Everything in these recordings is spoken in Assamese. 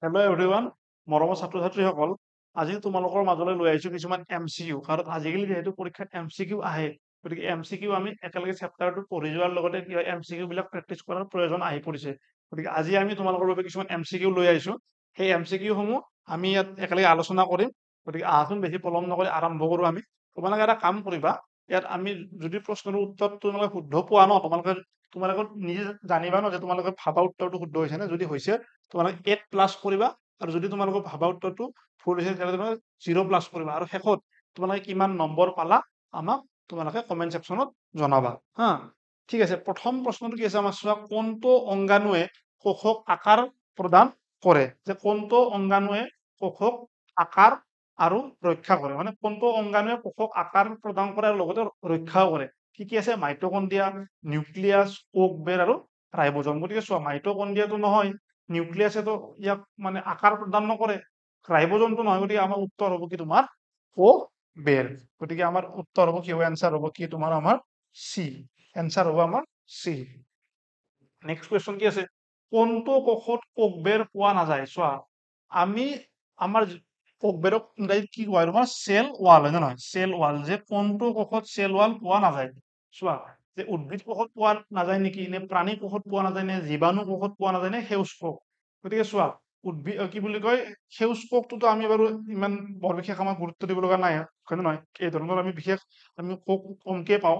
হেল্ল' এভৰিৱান, মৰমৰ ছাত্ৰ ছাত্ৰীসকল। আজি তোমালোকৰ মাজলৈ লৈ আহিছো কিছুমান MCQ, কাৰণ আজিকালি যিহেতু পৰীক্ষাত MCQ আহে, গতিকে MCQ আমি একেলগে চেপ্টাৰটো পঢ়ি যোৱাৰ লগতে কি হয় MCQ বিলাক প্ৰেক্টিচ কৰাৰ প্ৰয়োজন আহি পৰিছে। গতিকে আজি আমি তোমালোকৰ বাবে কিছুমান MCQ লৈ আহিছো। সেই MCQ সমূহ আমি ইয়াত একেলগে আলোচনা কৰিম। গতিকে আহাচোন বেছি পলম নকৰি আৰম্ভ কৰো আমি। তোমালোকে এটা কাম কৰিবা, ইয়াত আমি যদি প্ৰশ্নৰ উত্তৰ তোমালোকে শুদ্ধ পোৱা ন, তোমালোকে নিজে জানিবা ন যে তোমালোকে ভাবা উত্তৰটো শুদ্ধ হৈছে নে। যদি হৈছে তোমালোকে 8 প্লাছ কৰিবা, আৰু যদি তোমালোকৰ ভাবা উত্তৰটো ভুল হৈছে তেতিয়াহ'লে তোমালোকে 0 প্লাছ কৰিবা, আৰু শেষত তোমালোকে কিমান নম্বৰ পালা আমাক তোমালোকে কমেন্ট ছেকশ্যনত জনাবা। হা, ঠিক আছে। প্ৰথম প্ৰশ্নটো কি আছে আমাৰ চোৱা, কোনটো অংগাণুৱে কোষক আকাৰ প্ৰদান কৰে? যে কোনটো অংগাণুৱে কোষক আকাৰ আৰু ৰক্ষা কৰে, মানে কোনটো অংগাণুৱে কোষক আকাৰ প্ৰদান কৰে আৰু লগতে ৰক্ষাও কৰে? কি কি আছে? মাইটকণ্ড্ৰিয়া, নিউক্লিয়াছ, কোষ বেৰ আৰু ৰাইবোজম। গতিকে চোৱা, মাইটকণ্ড্ৰিয়াটো নহয়, নিউক্লিয়াছেতো ইয়াক মানে আকাৰ প্ৰদান নকৰে, ৰাইবোজমটো নহয়, গতিকে আমাৰ উত্তৰ হ'ব কি তোমাৰ কোষ বেৰ। গতিকে আমাৰ উত্তৰ হ'ব কি হ'ব? এনসাৰ হ'ব কি তোমাৰ আমাৰ চি। এনসাৰ হ'ব আমাৰ চি। নেক্সট কুৱেশ্যন কি আছে? কোনটো কোষত কোষ বেৰ পোৱা নাযায়? চোৱা, আমি আমাৰ কোষ বেৰক ইংৰাজীত কি কোৱা হয় তোমাৰ? চেল ৱাল, হয় নে নহয়? Cell wall. যে কোনটো কোষত চেল ৱাল পোৱা নাযায়? চোৱা, যে উদ্ভিদ কোষত পোৱা নাযায় নেকি, নে প্ৰাণী কোষত পোৱা নাযায়, নে জীৱাণু কোষত পোৱা নাযায়, নে সেউজ কোষ? গতিকে চোৱা, উদ্ভিদ কি বুলি কয়, সেউজ কোষটোতো আমি বাৰু ইমান বৰ বিশেষ আমাৰ গুৰুত্ব দিব লগা নাই, হয় নে নহয়? এই ধৰণৰ আমি বিশেষ আমি কোষ কমকে পাওঁ।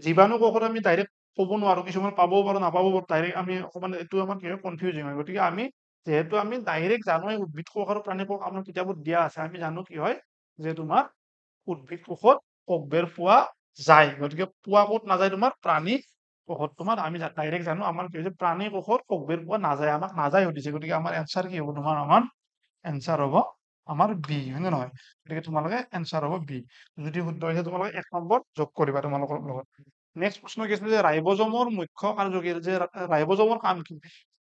জীৱাণু কোষত আমি ডাইৰেক্ট ক'ব নোৱাৰো, কিছুমান পাবও পাৰো নাপাবও পাৰো, ডাইৰেক্ট আমি অকমান এইটো আমাৰ কি হয় কনফিউজিং হয়। গতিকে আমি যিহেতু আমি ডাইৰেক্ট জানো উদ্ভিদ কোষ আৰু প্ৰাণী কোষ আমাৰ কিতাপত দিয়া আছে, আমি জানো কি হয় যে তোমাৰ উদ্ভিদ কোষত কোষ বেৰ পোৱা যায়। গতিকে পোৱা ক'ত নাযায়? তোমাৰ প্ৰাণী কোষত। তোমাৰ আমি ডাইৰেক্ট জানো আমাৰ কি হৈছে, প্ৰাণী কোষত কোষ বেৰ পোৱা নাযায়, আমাক নাযায় সুধিছে। গতিকে আমাৰ এনসাৰ কি হ'ব? তোমাৰ আমাৰ এনসাৰ হ'ব আমাৰ বি, হয় নে নহয়? গতিকে তোমালোকে এনসাৰ হ'ব বি। যদি শুদ্ধ হৈছে তোমালোকে 1 নম্বৰ যোগ কৰিবা তোমালোকৰ লগত। নেক্সট প্ৰশ্ন কি আছে? যে ৰাইবোজমৰ মুখ্য কাৰ্য কি? যে ৰাইবোজমৰ কাম কি?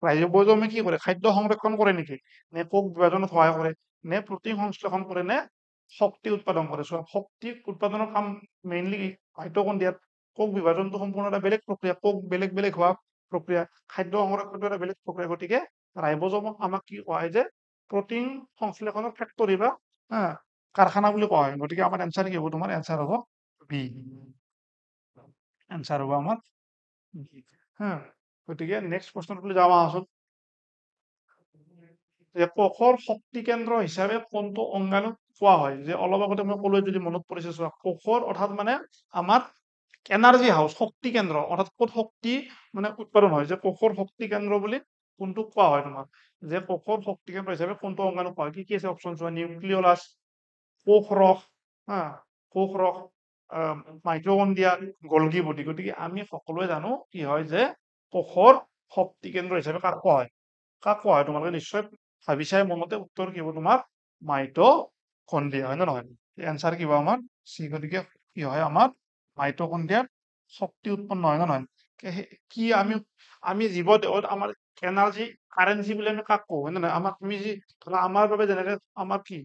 ৰাইবোজমে কি কৰে? খাদ্য সংৰক্ষণ কৰে নেকি, নে কোষ বিভাজনত সহায় কৰে, নে প্ৰটিন সংশ্লেষণ কৰে, নে শক্তি উৎপাদন কৰে? চোৱা, শক্তি উৎপাদনৰ কাম মেইনলি মাইটকণ্ড্ৰিয়াত। কোষ বিভাজনটো সম্পূৰ্ণ এটা বেলেগ প্ৰক্ৰিয়া, কোষ বেলেগ বেলেগ হোৱা প্ৰক্ৰিয়া, খাদ্য সংৰক্ষণটো এটা বেলেগ প্ৰক্ৰিয়া। গতিকে ৰাইবোজমক আমাক কি কোৱা হয়? যে প্ৰটিন সংশ্লেষণৰ ফেক্টৰী বা কাৰখানা বুলি কোৱা হয়। গতিকে আমাৰ এনসাৰ কি হ'ব? তোমাৰ এনসাৰ হ'ব বি। এনসাৰ হ'ব আমাৰ বি। গতিকে নেক্সট প্ৰশ্নটোলৈ যাওঁ আহাচোন। যে কোষৰ শক্তি কেন্দ্ৰ হিচাপে কোনটো অংগাণুক কোৱা হয়? যে অলপ আগতে মই ক'লো, যদি মনত পৰিছে চোৱা, কোষৰ অৰ্থাৎ মানে আমাৰ এনাৰ্জি হাউচ, শক্তি কেন্দ্ৰ, অৰ্থাৎ ক'ত শক্তি মানে উৎপাদন হয়, যে কোষৰ শক্তি কেন্দ্ৰ বুলি কোনটো কোৱা হয় তোমাৰ? যে কোষৰ শক্তি কেন্দ্ৰ হিচাপে কোনটো অংগাণুক কোৱা হয়? কি কি আছে অপচন চোৱা? নিউক্লিয়লাছ, কোষ ৰস, কোষ ৰস, মাইটকণ্ড্ৰিয়া, গলগি বডি। গতিকে আমি সকলোৱে জানো কি হয়, যে কোষৰ শক্তি কেন্দ্ৰ হিচাপে কাক কোৱা হয়? কাক কোৱা হয়? তোমালোকে নিশ্চয় ভাবিছাই মনতে, উত্তৰ কি হ'ব তোমাৰ? মাইটকণ্ড্ৰিয়া, হয় নে নহয়? এনসাৰ কি হ'ব আমাৰ চি। গতিকে কি হয় আমাৰ মাইটকণ্ড্ৰিয়াত শক্তি উৎপন্ন হয় নে নহয়? কি আমি জীৱ দেহত আমাৰ এনাৰ্জি কাৰেঞ্চি বুলি আমি কাক কওঁ, হয় নে নহয়? আমাক তুমি যি ধৰা, আমাৰ বাবে যেনেকে আমাৰ কি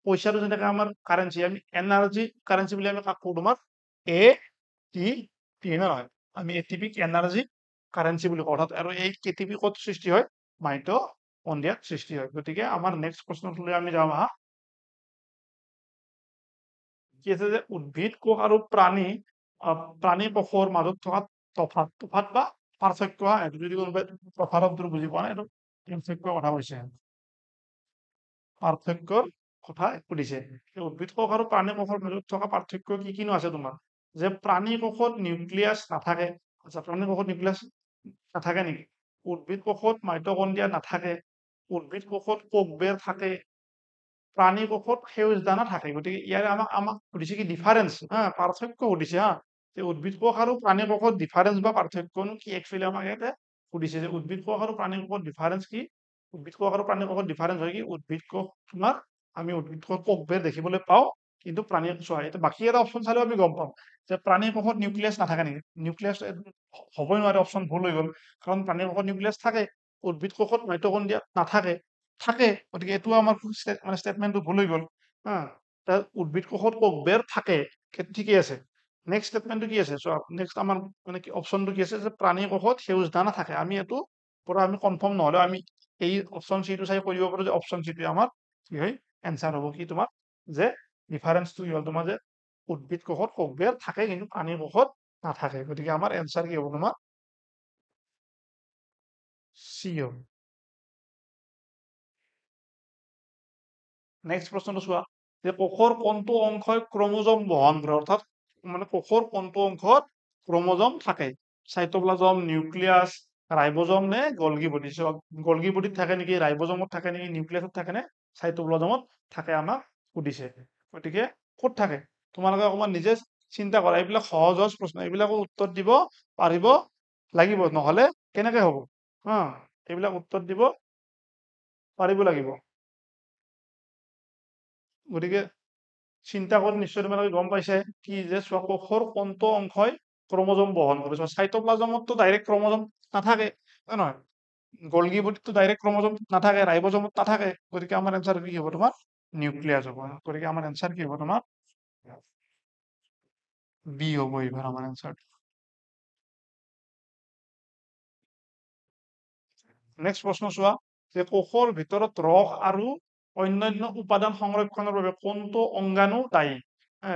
পইচাটো যেনেকে আমাৰ কাৰেঞ্চি, আমি এনাৰ্জি কাৰেঞ্চি বুলি আমি কাক কওঁ? তোমাৰ ATP, নে নহয়? আমি ATPক এনাৰ্জি কাৰেঞ্চি বুলি কওঁ। অৰ্থাৎ আৰু এই ATP ক'ত সৃষ্টি হয়? মাইটকণ্ড্ৰিয়াত সৃষ্টি হয়। গতিকে আমাৰ নেক্সট প্ৰশ্নটোলৈ আমি যাওঁ আহা। কি আছে? যে উদ্ভিদ কোষ আৰু প্ৰাণী কোষৰ মাজত থকা তফাৎ বা পাৰ্থক্য। এইটো যদি কোনোবাই তফাৎ শব্দটো বুজি পোৱা নাই, এইটো পাৰ্থক্যৰ কথা কৈছে, পাৰ্থক্যৰ কথা সুধিছে। উদ্ভিদ কোষ আৰু প্ৰাণী কোষৰ মাজত থকা পাৰ্থক্য কি কিনো আছে তোমাৰ? যে প্ৰাণী কোষত নিউক্লিয়াছ নাথাকে। আচ্ছা, প্ৰাণী কোষত নিউক্লিয়াছ নাথাকে নেকি? উদ্ভিদ কোষত মাইটকণ্ড্ৰিয়া নাথাকে। উদ্ভিদ কোষত কোষ বেৰ থাকে। প্ৰাণী কোষত সেউজ দানা থাকে। গতিকে ইয়াৰে আমাক সুধিছে কি ডিফাৰেন্স, পাৰ্থক্য সুধিছে। যে উদ্ভিদ কোষ আৰু প্ৰাণী কোষত ডিফাৰেন্স বা পাৰ্থক্যনো কি? একচুৱেলি আমাক ইয়াতে সুধিছে যে উদ্ভিদ কোষ আৰু প্ৰাণী কোষত ডিফাৰেন্স কি? উদ্ভিদ কোষ আৰু প্ৰাণী কোষত ডিফাৰেন্স হয় কি? উদ্ভিদ কোষ তোমাৰ আমি উদ্ভিদ কোষত কোষ বেৰ দেখিবলৈ পাওঁ, কিন্তু প্ৰাণী চোৱা, এতিয়া বাকী এটা অপচন চালেও আমি গম পাম যে প্ৰাণী কোষত নিউক্লিয়াছ নাথাকে নেকি? নিউক্লিয়াছ হ'বই নোৱাৰে, অপচন ভুল হৈ গ'ল, কাৰণ প্ৰাণী কোষত নিউক্লিয়াছ থাকে, উদ্ভিদ কোষত মাইটকণ্ড্ৰিয়া নাথাকে। থাকে, গতিকে এইটো আমাৰ মানে ষ্টেটমেন্টটো ভুল হৈ গ'ল। উদ্ভিদ কোষত কোষ বেৰ থাকে, ঠিকেই আছে। নেক্সট ষ্টেটমেন্টটো কি আছে? নেক্সট আমাৰ মানে কি অপচনটো কি আছে? যে প্ৰাণী কোষত সেউজ দানা থাকে। আমি এইটো পৰা আমি কনফাৰ্ম নহ'লেও আমি এই অপশন চিটো চাই কৰিব পাৰো যে অপশন চিটোৱে আমাৰ কি হয় এনসাৰ হ'ব কি তোমাৰ যে ডিফাৰেন্সটো কি হ'ল তোমাৰ যে উদ্ভিদ কোষত কোষবেৰ থাকে কিন্তু পানীৰ কোষত নাথাকে গতিকে আমাৰ এনসাৰ কি হ'ব তোমাৰ সি হ'ব নেক্সট প্ৰশ্নটো চোৱা যে কোষৰ কোনটো অংশই ক্ৰমোজম বহন কৰে অৰ্থাৎ মানে কোষৰ কোনটো অংশত ক্ৰমোজম থাকে সাইটোপ্লাজম নিউক্লিয়াস রাইবোজম নে গলগি বডি গলগি বডিত থাকে নেকি রাইবোজমত থাকে নেকি নিউক্লিয়াসত থাকে নে সাইটোপ্লাজমত থাকে আমাক সুধিছে গতিকে ক'ত থাকে তোমালোকে অকমান নিজে চিন্তা কৰা এইবিলাক সহজ সহজ প্ৰশ্ন এইবিলাকো উত্তৰ দিব পাৰিব লাগিব নহলে কেনেকে হ'ব হা এইবিলাক উত্তৰ দিব পাৰিব লাগিব গতিকে চিন্তা কৰি নিশ্চয় তোমালোকে গম পাইছে কি যে কোষৰ কোনটো অংশই ক্ৰমোজম বহন কৰে সাইটোপ্লাজমততো ডাইৰেক্ট ক্ৰমোজম নাথাকে হয় নহয় গলগি বডিততো ডাইৰেক্ট ক্ৰমোজম নাথাকে ৰাইবোজমত নাথাকে গতিকে আমাৰ এনসাৰ কি হ'ব তোমাৰ নিউক্লিয়াস হ'ব গতিকে আমাৰ এনসাৰ কি হ'ব তোমাৰ বি হ'ব এইবাৰ আমাৰ এনসাৰ নেক্সট প্ৰশ্ন চোৱা যে কোষৰ ভিতৰত ৰস আৰু অন্যান্য উপাদান সংৰক্ষণৰ বাবে কোনটো অঙ্গাণু দায়ী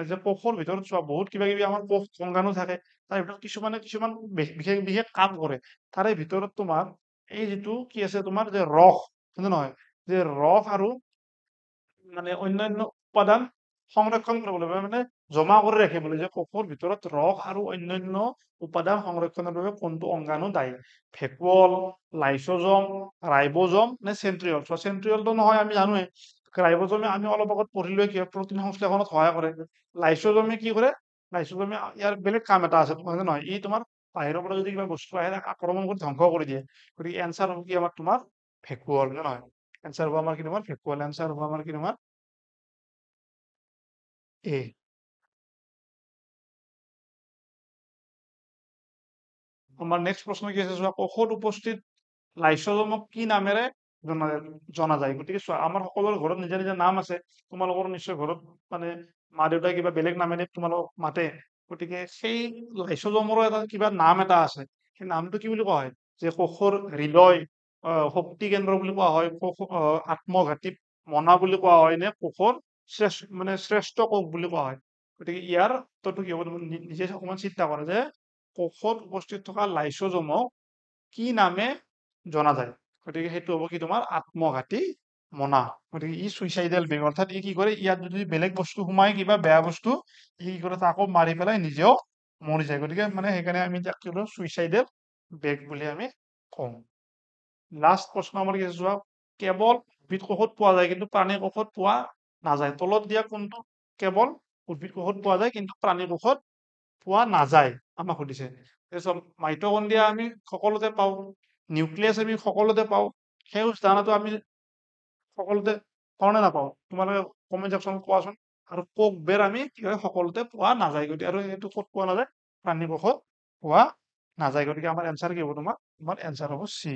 যে কোষৰ ভিতৰত চোৱা বহুত কিবা কিবি আমাৰ কোষ অঙ্গাণু থাকে তাৰ ভিতৰত কিছুমান বিশেষ বিশেষ কাম কৰে তাৰে ভিতৰত তোমাৰ এই যিটো কি আছে তোমাৰ যে ৰস হয়নে নহয় যে ৰস আৰু মানে অন্যান্য উপাদান সংৰক্ষণ কৰিবলৈ মানে জমা কৰি ৰাখিবলৈ যে কোষৰ ভিতৰত ৰস আৰু অন্যান্য উপাদান সংৰক্ষণৰ বাবে কোনটো অঙ্গাণু দায়ী ভেকুৱল লাইসোজম ৰাইবোজম নে সেন্ট্ৰিওল সেন্ট্ৰিওলটো নহয় আমি জানোৱে ৰাইবোজমে আমি অলপ আগত পঢ়িলোৱে কি প্ৰটিন সংশ্লেষণত সহায় কৰে লাইসোজমে কি কৰে লাইসোজমে ইয়াৰ বেলেগ কাম এটা আছে তোমাৰ নহয় ই তোমাৰ বাহিৰৰ পৰা যদি কিবা বস্তু আহে আক্ৰমণ কৰি ধ্বংস কৰি দিয়ে গতিকে এনসাৰ হ'ব কি আমাৰ তোমাৰ ভেকুৱল নহয় এনসাৰ হ'ব আমাৰ কি তোমাৰ ভেকুৱল এনসাৰ হ'ব আমাৰ কি তোমাৰ এ আমাৰ নেক্সট প্ৰশ্ন কি আছে চোৱা কোষত উপস্থিত লাইসোজমক কি নামেৰে জনা যায় গতিকে চোৱা আমাৰ সকলোৰে ঘৰত নিজা নিজা নাম আছে তোমালোকৰ নিশ্চয় ঘৰত মানে মা দেউতাই কিবা বেলেগ নামেৰে তোমালোকক মাতে গতিকে সেই লাইসোজমৰো এটা কিবা নাম এটা আছে সেই নামটো কি বুলি কোৱা হয় যে কোষৰ হৃদয় শক্তি কেন্দ্ৰ বুলি কোৱা হয় কোষ আত্মঘাতী মনা বুলি কোৱা হয় নে কোষৰ শ্ৰেষ্ঠ কোষ বুলি কোৱা হয় গতিকে ইয়াৰ উত্তৰটো কি হ'ব তুমি নিজে অকমান চিন্তা কৰা যে কোষত উপস্থিত থকা লাইসোজমক কি নামে জনা যায় গতিকে সেইটো হ'ব কি তোমাৰ আত্মঘাতী মনা গতিকে ই সুইচাইডেল বেগ অৰ্থাৎ ই কি কৰে ইয়াত যদি বেলেগ বস্তু সোমাই কিবা বেয়া বস্তু ই কি কৰে তাকো মাৰি পেলাই নিজেও মৰি যায় গতিকে মানে সেইকাৰণে আমি তাক কি কৰো সুইচাইডেল বেগ বুলি আমি কওঁ লাষ্ট প্ৰশ্ন আমাৰ কি আছে চোৱা কেৱল উদ্ভিদ কোষত পোৱা যায় কিন্তু প্ৰাণী কোষত পোৱা নাযায় তলত দিয়া কোনটো কেৱল উদ্ভিদ কোষত পোৱা যায় কিন্তু প্ৰাণী কোষত পোৱা নাযায় আমাক সুধিছে তাৰপিছত মাইটকণ্ড্ৰিয়া আমি সকলোতে পাওঁ নিউক্লিয়াছ আমি সকলোতে পাওঁ সেউজ দানাটো আমি সকলোতে পাওঁ নে নাপাওঁ তোমালোকে কমেণ্ট ছেকশ্যনত কোৱাচোন আৰু কোষবেৰ আমি কি হয় সকলোতে পোৱা নাযায় গতিকে আৰু সেইটো ক'ত পোৱা নাযায় প্ৰাণী কোষত পোৱা নাযায় গতিকে আমাৰ এনসাৰ কি হ'ব তোমাৰ এনসাৰ হ'ব চি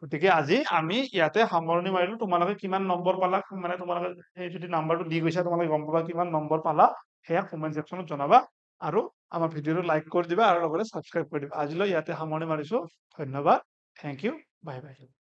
গতিকে আজি আমি ইয়াতে সামৰণি মাৰিলো তোমালোকে কিমান নম্বৰ পালা মানে তোমালোকে এই যদি নাম্বাৰটো দি গৈছা তোমালোকে গম পাবা কিমান নম্বৰ পালা সেয়া কমেণ্ট ছেকশ্যনত জনাবা আৰু আমাৰ ভিডিঅ'টো লাইক কৰি দিবা আৰু লগতে ছাবস্ক্ৰাইব কৰি দিবা আজিলৈ ইয়াতে সামৰণি মাৰিছো ধন্যবাদ থেংক ইউ বাই বাই